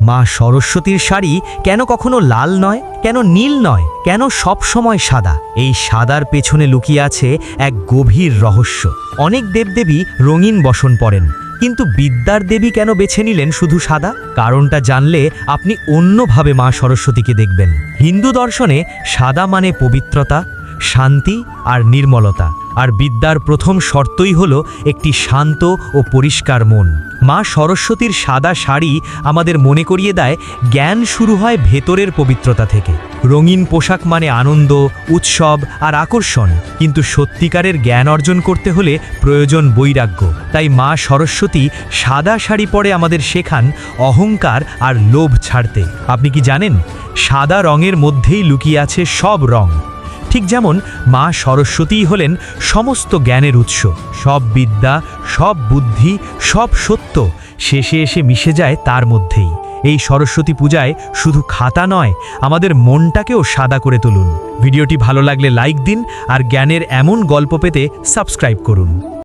মা সরস্বতীর শাড়ি কেন কখনো লাল নয়, কেন নীল নয়, কেন সব সময় সাদা? এই সাদার পেছনে লুকিয়ে আছে এক গভীর রহস্য। অনেক দেবদেবী রঙিন বসন পরেন, কিন্তু বিদ্যার দেবী কেন বেছে নিলেন শুধু সাদা? কারণটা জানলে আপনি অন্যভাবে মা সরস্বতীকে দেখবেন। হিন্দু দর্শনে সাদা মানে পবিত্রতা, শান্তি আর নির্মলতা, আর বিদ্যার প্রথম শর্তই হলো একটি শান্ত ও পরিষ্কার মন। মা সরস্বতীর সাদা শাড়ি আমাদের মনে করিয়ে দেয় জ্ঞান শুরু হয় ভেতরের পবিত্রতা থেকে। রঙিন পোশাক মানে আনন্দ, উৎসব আর আকর্ষণ, কিন্তু সত্যিকারের জ্ঞান অর্জন করতে হলে প্রয়োজন বৈরাগ্য। তাই মা সরস্বতী সাদা শাড়ি পরে আমাদের শেখান অহংকার আর লোভ ছাড়তে। আপনি কি জানেন, সাদা রঙের মধ্যেই লুকিয়ে আছে সব রং। ঠিক যেমন মা সরস্বতীই হলেন সমস্ত জ্ঞানের উৎস। সব বিদ্যা, সব বুদ্ধি, সব সত্য শেষে এসে মিশে যায় তার মধ্যেই। এই সরস্বতী পূজায় শুধু খাতা নয়, আমাদের মনটাকেও সাদা করে তুলুন। ভিডিওটি ভালো লাগলে লাইক দিন, আর জ্ঞানের এমন গল্প পেতে সাবস্ক্রাইব করুন।